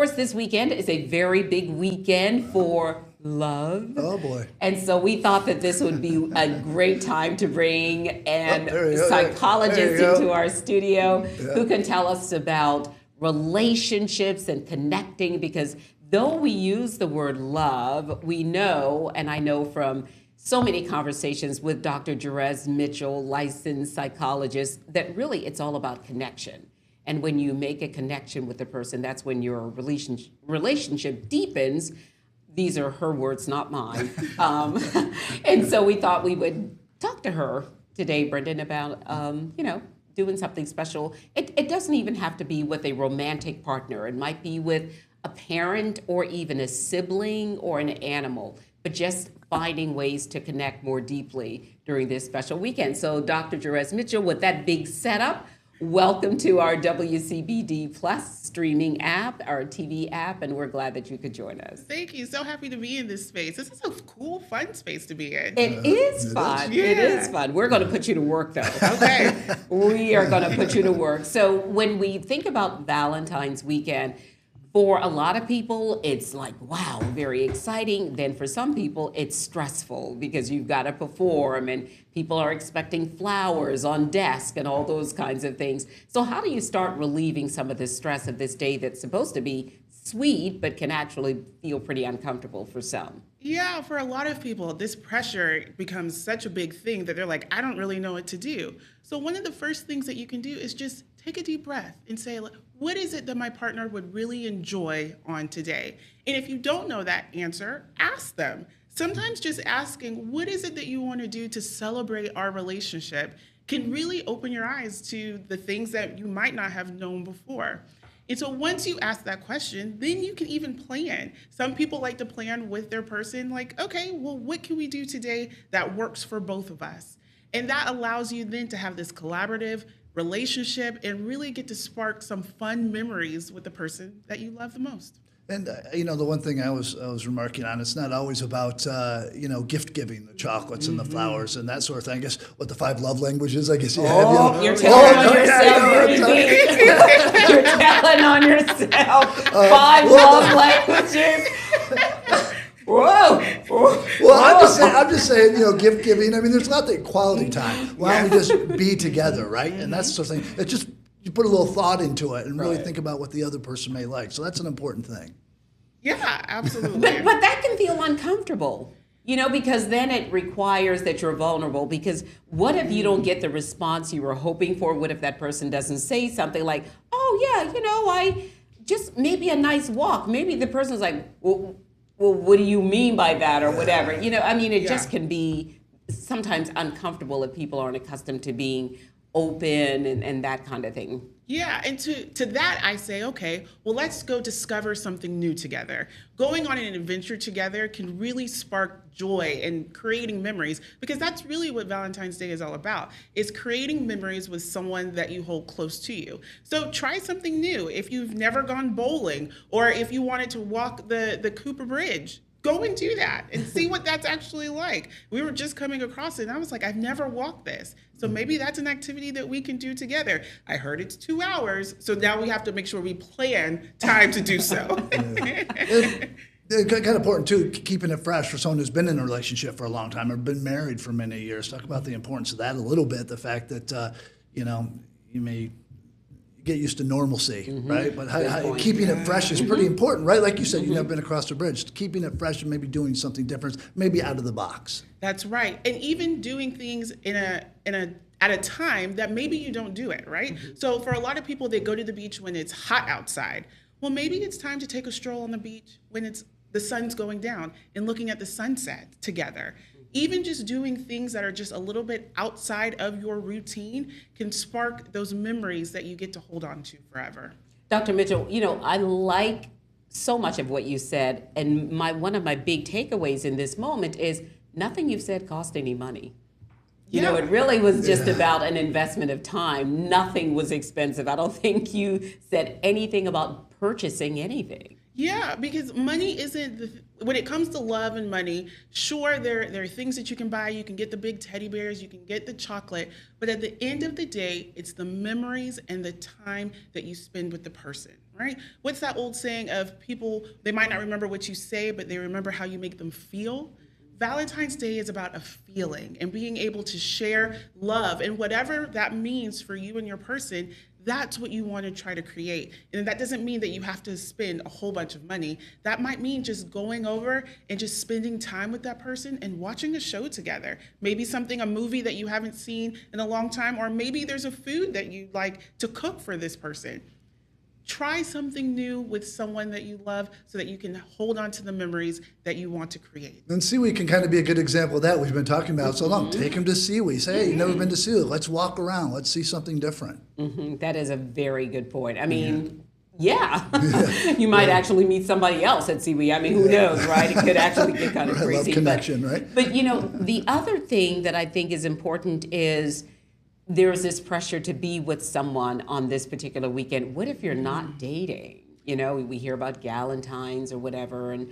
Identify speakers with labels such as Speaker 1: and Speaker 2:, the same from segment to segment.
Speaker 1: course, this weekend is a very big weekend for love.
Speaker 2: Oh boy.
Speaker 1: And so we thought that this would be a great time to bring a psychologist into our studio who can tell us about relationships and connecting, because though we use the word love, we know, and I know from so many conversations with Dr. Jerez Mitchell, licensed psychologist, that really it's all about connection. And when you make a connection with the person, that's when your relationship deepens. These are her words, not mine. And so we thought we would talk to her today, Brendan, about, doing something special. It doesn't even have to be with a romantic partner. It might be with a parent or even a sibling or an animal, but just finding ways to connect more deeply during this special weekend. So Dr. Jerez Mitchell, with that big setup, welcome to our WCBD Plus streaming app, our TV app, and we're glad that you could join us.
Speaker 3: Thank you. So happy to be in this space. This is a cool, fun space to be in.
Speaker 1: It is fun.
Speaker 3: Yeah.
Speaker 1: It is fun. We're going to put you to work, though.
Speaker 3: Okay.
Speaker 1: We are going to put you to work. So when we think about Valentine's weekend, for a lot of people, it's like, wow, very exciting. Then for some people, it's stressful because you've got to perform and people are expecting flowers on desk and all those kinds of things. So how do you start relieving some of the stress of this day that's supposed to be sweet, but can actually feel pretty uncomfortable for some?
Speaker 3: Yeah, for a lot of people, this pressure becomes such a big thing that they're like, I don't really know what to do. So one of the first things that you can do is just take a deep breath and say, what is it that my partner would really enjoy on today? And if you don't know that answer, ask them. Sometimes just asking, what is it that you want to do to celebrate our relationship can really open your eyes to the things that you might not have known before. And so once you ask that question, then you can even plan. Some people like to plan with their person, like, okay, well, what can we do today that works for both of us? And that allows you then to have this collaborative relationship and really get to spark some fun memories with the person that you love the most.
Speaker 2: And the one thing I was remarking on, it's not always about gift giving, the chocolates and the flowers and that sort of thing. I guess what the 5 love languages, I guess you have.
Speaker 1: You're telling on yourself. You're telling on yourself. 5 love languages. Whoa.
Speaker 2: Well, I'm just saying, gift giving. I mean, there's nothing quality time. Why don't we just be together, right? And that's the sort of thing. It's just you put a little thought into it and really think about what the other person may like. So that's an important thing.
Speaker 3: Yeah, absolutely.
Speaker 1: But that can feel uncomfortable, because then it requires that you're vulnerable. Because what if you don't get the response you were hoping for? What if that person doesn't say something like, oh, yeah, I just maybe a nice walk. Maybe the person's like, well, what do you mean by that or whatever? It just can be sometimes uncomfortable if people aren't accustomed to being open and that kind of thing.
Speaker 3: Yeah, and to that I say, okay, well, let's go discover something new together. Going on an adventure together can really spark joy and creating memories, because that's really what Valentine's Day is all about, is creating memories with someone that you hold close to you. So try something new. If you've never gone bowling, or if you wanted to walk the Cooper Bridge, go and do that and see what that's actually like. We were just coming across it and I was like, I've never walked this. So maybe that's an activity that we can do together. I heard it's 2 hours, so now we have to make sure we plan time to do so.
Speaker 2: It's kind of important, too, keeping it fresh for someone who's been in a relationship for a long time or been married for many years. Talk about the importance of that a little bit, the fact that, you may get used to normalcy, right? But keeping it fresh is pretty important, right? Like you said, you've never been across the bridge. Keeping it fresh and maybe doing something different, maybe out of the box.
Speaker 3: That's right. And even doing things at a time that maybe you don't do it, right? So for a lot of people, they go to the beach when it's hot outside. Well, maybe it's time to take a stroll on the beach when the sun's going down and looking at the sunset together. Even just doing things that are just a little bit outside of your routine can spark those memories that you get to hold on to forever.
Speaker 1: Dr. Mitchell, I like so much of what you said, and one of my big takeaways in this moment is nothing you've said cost any money. It really was just about an investment of time. Nothing was expensive. I don't think you said anything about purchasing anything.
Speaker 3: Yeah, because money isn't when it comes to love and money, sure, there are things that you can buy. You can get the big teddy bears, you can get the chocolate, but at the end of the day, it's the memories and the time that you spend with the person, right? What's that old saying of people, they might not remember what you say, but they remember how you make them feel? Valentine's Day is about a feeling and being able to share love, and whatever that means for you and your person, that's what you want to try to create. And that doesn't mean that you have to spend a whole bunch of money. That might mean just going over and just spending time with that person and watching a show together. Maybe a movie that you haven't seen in a long time, or maybe there's a food that you like to cook for this person. Try something new with someone that you love so that you can hold on to the memories that you want to create.
Speaker 2: And Seawee can kind of be a good example of that. We've been talking about so long. Take them to Seawee. Say, hey, you've never been to Seawee. Let's walk around. Let's see something different.
Speaker 1: That is a very good point. I mean, you might actually meet somebody else at Seawee. I mean, who knows, right? It could actually get kind of crazy.
Speaker 2: Love connection, right?
Speaker 1: But, the other thing that I think is important is there's this pressure to be with someone on this particular weekend. What if you're not dating? We hear about Valentines or whatever. And,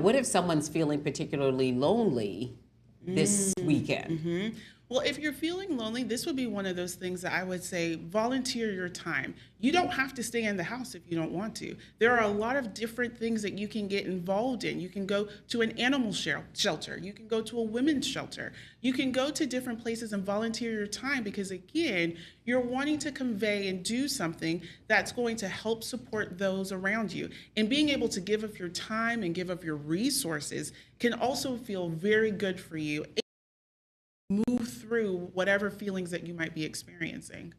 Speaker 1: what if someone's feeling particularly lonely this weekend?
Speaker 3: Well, if you're feeling lonely, this would be one of those things that I would say, volunteer your time. You don't have to stay in the house if you don't want to. There are a lot of different things that you can get involved in. You can go to an animal shelter. You can go to a women's shelter. You can go to different places and volunteer your time because, again, you're wanting to convey and do something that's going to help support those around you. And being able to give of your time and give of your resources can also feel very good for you. Move through whatever feelings that you might be experiencing.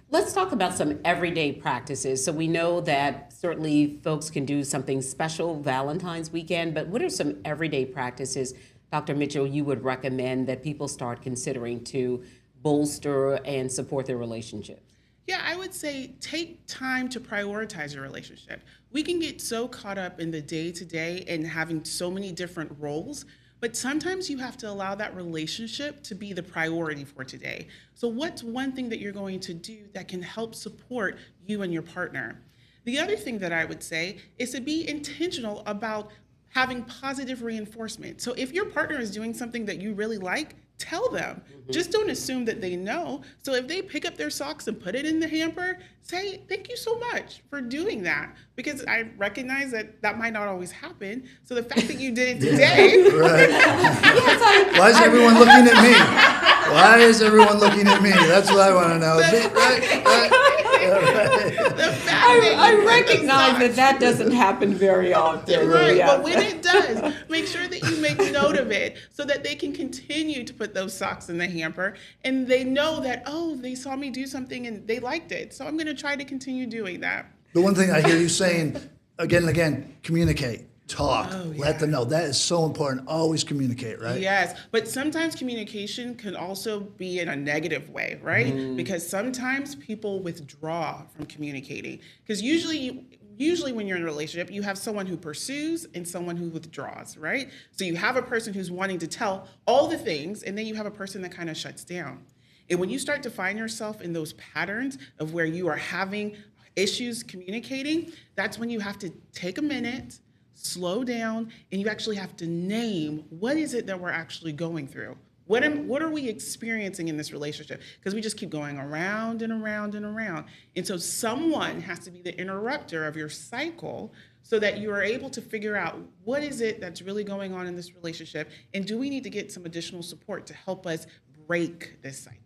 Speaker 1: Let's talk about some everyday practices. So we know that certainly folks can do something special Valentine's weekend, but what are some everyday practices, Dr. Mitchell, you would recommend that people start considering to bolster and support their relationships?
Speaker 3: Yeah, I would say take time to prioritize your relationship. We can get so caught up in the day-to-day and having so many different roles, but sometimes you have to allow that relationship to be the priority for today. So what's one thing that you're going to do that can help support you and your partner? The other thing that I would say is to be intentional about having positive reinforcement. So if your partner is doing something that you really like, tell them. Just don't assume that they know. So if they pick up their socks and put it in the hamper, say, thank you so much for doing that. Because I recognize that might not always happen. So the fact that you did it today.
Speaker 2: Right. Why is everyone looking at me? Why is everyone looking at me? That's what I want to know.
Speaker 1: I recognize that doesn't happen very often.
Speaker 3: Right, but when it does, make sure that you make note of it so that they can continue to put those socks in the hamper and they know that, oh, they saw me do something and they liked it. So I'm going to try to continue doing that.
Speaker 2: The one thing I hear you saying again and again, communicate. Talk, let them know. That is so important. Always communicate, right?
Speaker 3: Yes, but sometimes communication can also be in a negative way, right? Because sometimes people withdraw from communicating. Because usually when you're in a relationship, you have someone who pursues and someone who withdraws, right? So you have a person who's wanting to tell all the things, and then you have a person that kind of shuts down. And when you start to find yourself in those patterns of where you are having issues communicating, that's when you have to take a minute, slow down, and you actually have to name what is it that we're actually going through. What are we experiencing in this relationship? Because we just keep going around and around and around. And so someone has to be the interrupter of your cycle so that you are able to figure out what is it that's really going on in this relationship, and do we need to get some additional support to help us break this cycle?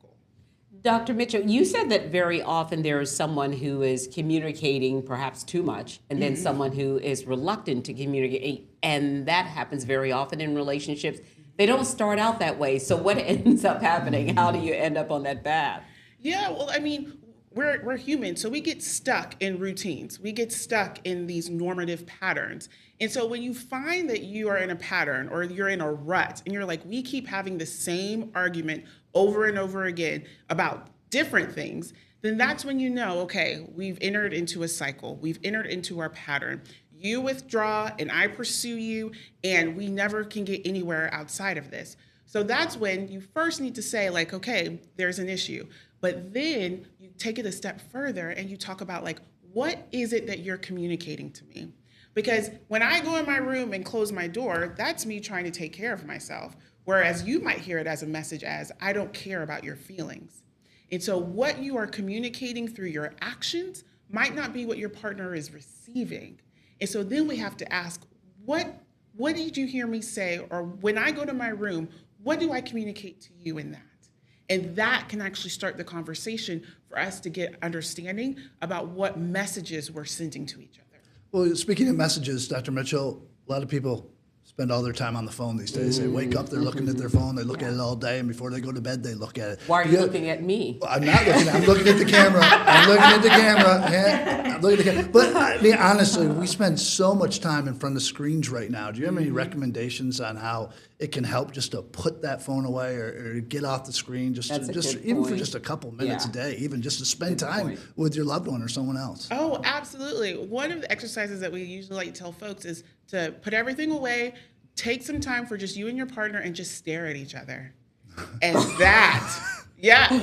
Speaker 1: Dr. Mitchell, you said that very often there is someone who is communicating perhaps too much, and then someone who is reluctant to communicate, and that happens very often in relationships. They don't start out that way, so what ends up happening? How do you end up on that path?
Speaker 3: Yeah, well, I mean, we're human, so we get stuck in routines. We get stuck in these normative patterns. And so when you find that you are in a pattern or you're in a rut and you're like, we keep having the same argument over and over again about different things, then that's when you know, okay, we've entered into a cycle. We've entered into our pattern. You withdraw and I pursue you, and we never can get anywhere outside of this. So that's when you first need to say, like, okay, there's an issue. But then you take it a step further and you talk about, like, what is it that you're communicating to me? Because when I go in my room and close my door, that's me trying to take care of myself. Whereas you might hear it as a message as, I don't care about your feelings. And so what you are communicating through your actions might not be what your partner is receiving. And so then we have to ask, what did you hear me say? Or when I go to my room, what do I communicate to you in that? And that can actually start the conversation for us to get understanding about what messages we're sending to each other.
Speaker 2: Well, speaking of messages, Dr. Mitchell, a lot of people spend all their time on the phone these days. They wake up, they're looking at their phone, they look at it all day, and before they go to bed, they look at it.
Speaker 1: Why are you looking at me?
Speaker 2: Well, I'm not looking. I'm looking at the camera. I'm looking at the camera. Yeah, I'm looking at the camera. But I mean, honestly, we spend so much time in front of screens right now. Do you have any recommendations on how it can help just to put that phone away or get off the screen, just even for just a couple minutes a day, even just to spend time with your loved one or someone else?
Speaker 3: Oh, absolutely. One of the exercises that we usually like to tell folks is to put everything away, take some time for just you and your partner, and just stare at each other. And that,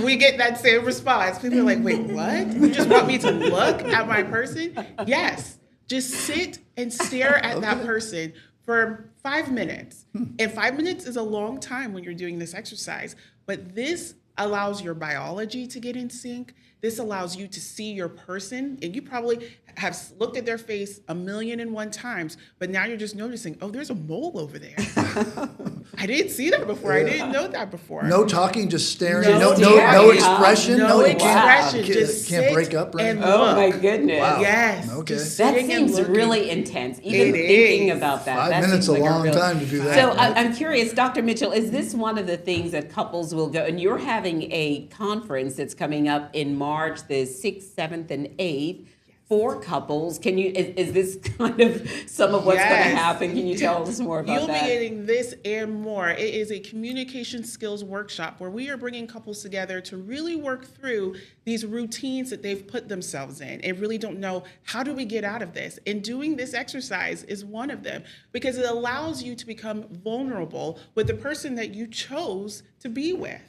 Speaker 3: we get that same response. People are like, wait, what? You just want me to look at my person? Yes. Just sit and stare at that person for 5 minutes. And 5 minutes is a long time when you're doing this exercise, but this allows your biology to get in sync. This allows you to see your person, and you probably have looked at their face 1,000,001 times, but now you're just noticing, oh, there's a mole over there. I didn't see that before. I didn't know that before.
Speaker 2: No talking, just staring.
Speaker 3: No
Speaker 2: Expression.
Speaker 3: No expression. Just
Speaker 2: can't break up right
Speaker 3: and
Speaker 2: now.
Speaker 1: Oh
Speaker 3: look.
Speaker 1: my goodness.
Speaker 2: Wow.
Speaker 3: Yes.
Speaker 2: Okay.
Speaker 3: Just
Speaker 1: That
Speaker 3: sitting and
Speaker 1: seems
Speaker 3: looking.
Speaker 1: really intense. Even
Speaker 3: It
Speaker 1: thinking
Speaker 3: is.
Speaker 1: about that.
Speaker 2: 5
Speaker 1: that
Speaker 2: minutes
Speaker 1: seems
Speaker 2: a
Speaker 1: like
Speaker 2: long
Speaker 1: real
Speaker 2: time to do that.
Speaker 1: So I'm curious, Dr. Mitchell, is this one of the things that couples will go, and you're having a conference that's coming up in March, the 6th, 7th, and 8th, for couples. Is this kind of some of what's going to happen? Can you tell us more about
Speaker 3: You'll
Speaker 1: that?
Speaker 3: be getting this and more. It is a communication skills workshop where we are bringing couples together to really work through these routines that they've put themselves in and really don't know, how do we get out of this? And doing this exercise is one of them, because it allows you to become vulnerable with the person that you chose to be with.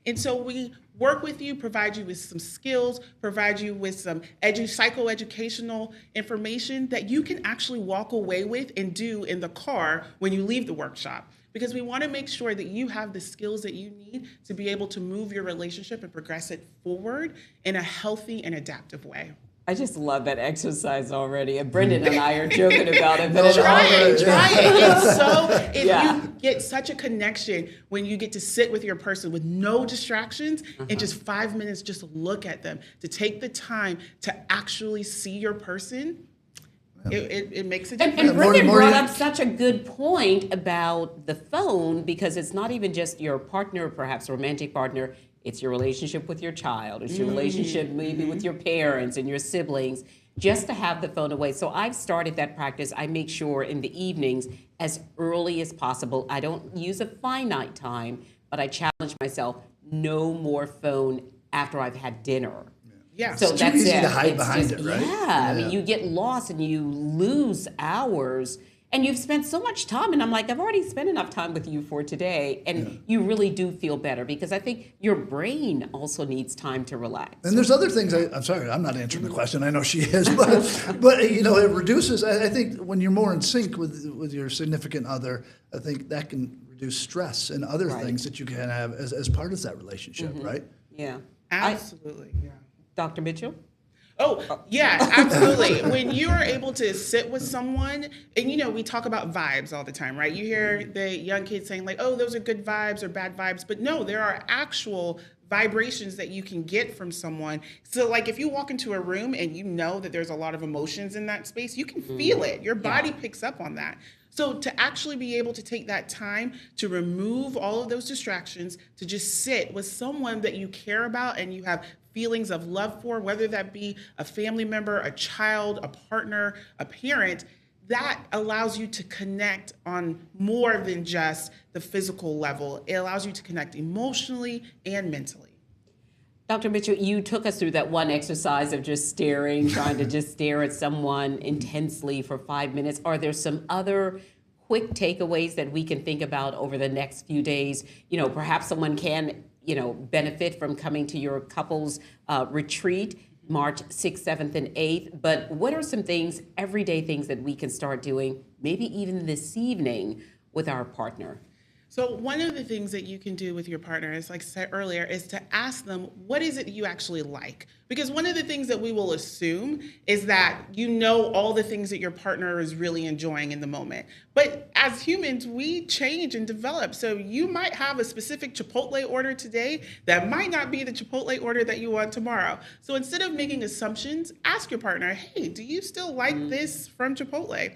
Speaker 3: And so we work with you, provide you with some skills, provide you with some psychoeducational information that you can actually walk away with and do in the car when you leave the workshop. Because we want to make sure that you have the skills that you need to be able to move your relationship and progress it forward in a healthy and adaptive way.
Speaker 1: I just love that exercise already. And Brendan and I are joking about it. But
Speaker 3: Try it. It's so,
Speaker 1: Yeah.
Speaker 3: you get such a connection when you get to sit with your person with no distractions and just 5 minutes, just look at them, to take the time to actually see your person. It makes a difference.
Speaker 1: And Brendan brought up such a good point about the phone, because it's not even just your partner, perhaps romantic partner. It's your relationship with your child. It's your relationship maybe with your parents and your siblings, just to have the phone away. So I've started that practice. I make sure in the evenings, as early as possible, I don't use a finite time, but I challenge myself, no more phone after I've had dinner.
Speaker 3: Yeah.
Speaker 1: So
Speaker 2: It's
Speaker 1: that's
Speaker 2: too easy
Speaker 1: it.
Speaker 2: to hide
Speaker 1: It's
Speaker 2: behind
Speaker 1: just-
Speaker 2: it, right?
Speaker 1: Yeah. I mean, you get lost and you lose hours. And you've spent so much time, and I'm like, I've already spent enough time with you for today, and you really do feel better, because I think your brain also needs time to relax.
Speaker 2: And there's other things. I'm sorry, I'm not answering the question. I know she is, but it reduces. I think when you're more in sync with your significant other, I think that can reduce stress and other things that you can have as part of that relationship, right?
Speaker 1: Yeah.
Speaker 3: Absolutely. Yeah.
Speaker 1: Dr. Mitchell?
Speaker 3: Oh, yeah, absolutely. When you are able to sit with someone, and we talk about vibes all the time, right? You hear the young kids saying like, oh, those are good vibes or bad vibes, but no, there are actual vibrations that you can get from someone. So like if you walk into a room and you know that there's a lot of emotions in that space, you can feel it. Your body picks up on that. So to actually be able to take that time to remove all of those distractions, to just sit with someone that you care about and you have feelings of love for, whether that be a family member, a child, a partner, a parent, that allows you to connect on more than just the physical level. It allows you to connect emotionally and mentally.
Speaker 1: Dr. Mitchell, you took us through that one exercise of just staring, trying to just stare at someone intensely for 5 minutes. Are there some other quick takeaways that we can think about over the next few days? Perhaps someone can benefit from coming to your couples retreat, March 6th, 7th, and 8th. But what are some things, everyday things that we can start doing, maybe even this evening with our partner?
Speaker 3: So one of the things that you can do with your partner is, like I said earlier, is to ask them, what is it you actually like? Because one of the things that we will assume is that you know all the things that your partner is really enjoying in the moment. But as humans, we change and develop. So you might have a specific Chipotle order today that might not be the Chipotle order that you want tomorrow. So instead of making assumptions, ask your partner, hey, do you still like this from Chipotle?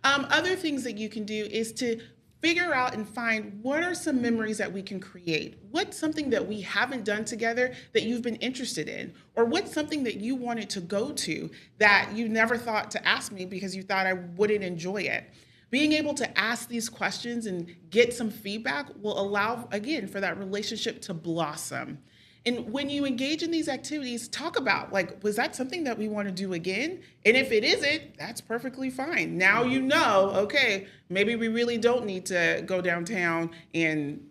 Speaker 3: Other things that you can do is to figure out and find what are some memories that we can create. What's something that we haven't done together that you've been interested in? Or what's something that you wanted to go to that you never thought to ask me because you thought I wouldn't enjoy it? Being able to ask these questions and get some feedback will allow, again, for that relationship to blossom. And when you engage in these activities, talk about, like, was that something that we want to do again? And if it isn't, that's perfectly fine. Now you know, okay, maybe we really don't need to go downtown and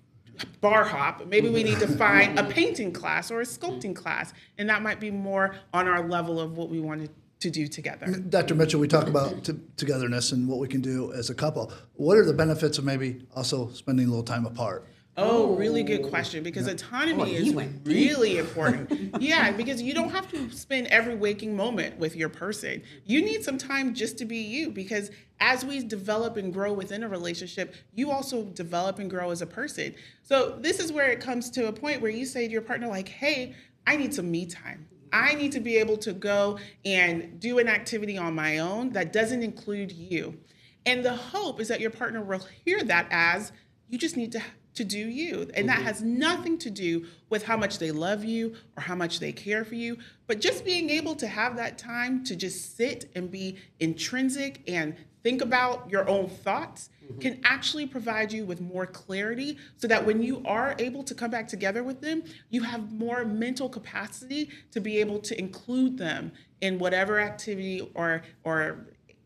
Speaker 3: bar hop. Maybe we need to find a painting class or a sculpting class. And that might be more on our level of what we wanted to do together.
Speaker 2: Dr. Mitchell, we talk about togetherness and what we can do as a couple. What are the benefits of maybe also spending a little time apart?
Speaker 3: Oh, really good question, because autonomy is really important. Yeah, because you don't have to spend every waking moment with your person. You need some time just to be you, because as we develop and grow within a relationship, you also develop and grow as a person. So this is where it comes to a point where you say to your partner, like, hey, I need some me time. I need to be able to go and do an activity on my own that doesn't include you. And the hope is that your partner will hear that as, you just need to do you. And that has nothing to do with how much they love you or how much they care for you, but just being able to have that time to just sit and be intrinsic and think about your own thoughts can actually provide you with more clarity, so that when you are able to come back together with them, you have more mental capacity to be able to include them in whatever activity or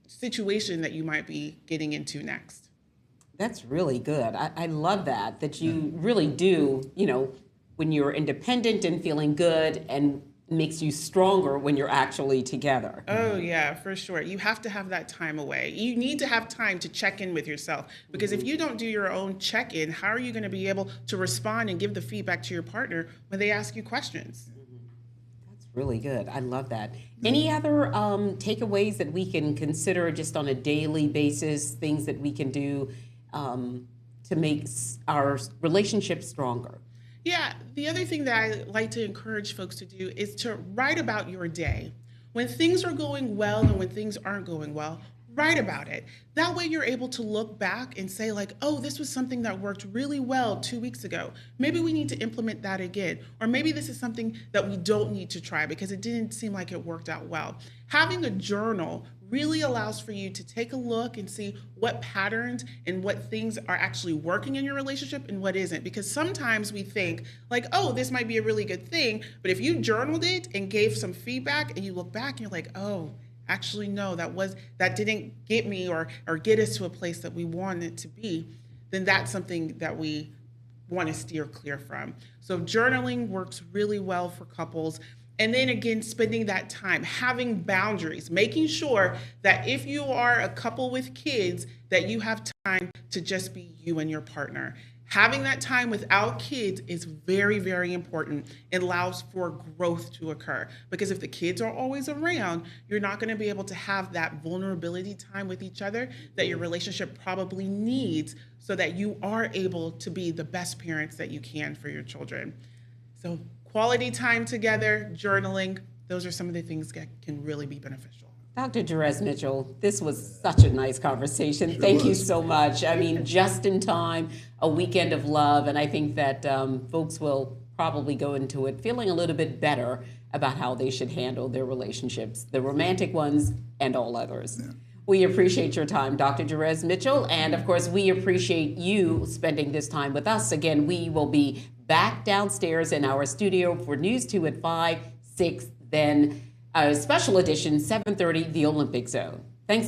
Speaker 3: situation that you might be getting into next.
Speaker 1: That's really good. I love that you really do, when you're independent and feeling good, and makes you stronger when you're actually together.
Speaker 3: Oh, yeah, for sure. You have to have that time away. You need to have time to check in with yourself, because if you don't do your own check-in, how are you going to be able to respond and give the feedback to your partner when they ask you questions?
Speaker 1: That's really good. I love that. Any other takeaways that we can consider just on a daily basis, things that we can do to make our relationship stronger?
Speaker 3: Yeah, the other thing that I like to encourage folks to do is to write about your day. When things are going well and when things aren't going well, write about it. That way you're able to look back and say, like, oh, this was something that worked really well 2 weeks ago. Maybe we need to implement that again. Or maybe this is something that we don't need to try because it didn't seem like it worked out well. Having a journal really allows for you to take a look and see what patterns and what things are actually working in your relationship and what isn't. Because sometimes we think, like, oh, this might be a really good thing, but if you journaled it and gave some feedback and you look back and you're like, oh, actually no, that didn't get me or get us to a place that we wanted to be, then that's something that we want to steer clear from. So journaling works really well for couples. And then again, spending that time, having boundaries, making sure that if you are a couple with kids, that you have time to just be you and your partner. Having that time without kids is very, very important. It allows for growth to occur, because if the kids are always around, you're not going to be able to have that vulnerability time with each other that your relationship probably needs, so that you are able to be the best parents that you can for your children. So quality time together, journaling, those are some of the things that can really be beneficial.
Speaker 1: Dr. Jerez Mitchell, this was such a nice conversation. Thank you so much. I mean, just in time, a weekend of love, and I think that folks will probably go into it feeling a little bit better about how they should handle their relationships, the romantic ones and all others. Yeah. We appreciate your time, Dr. Jerez Mitchell, and of course, we appreciate you spending this time with us. Again, we will be back downstairs in our studio for News 2 at 5, 6, then a special edition, 7:30, The Olympic Zone.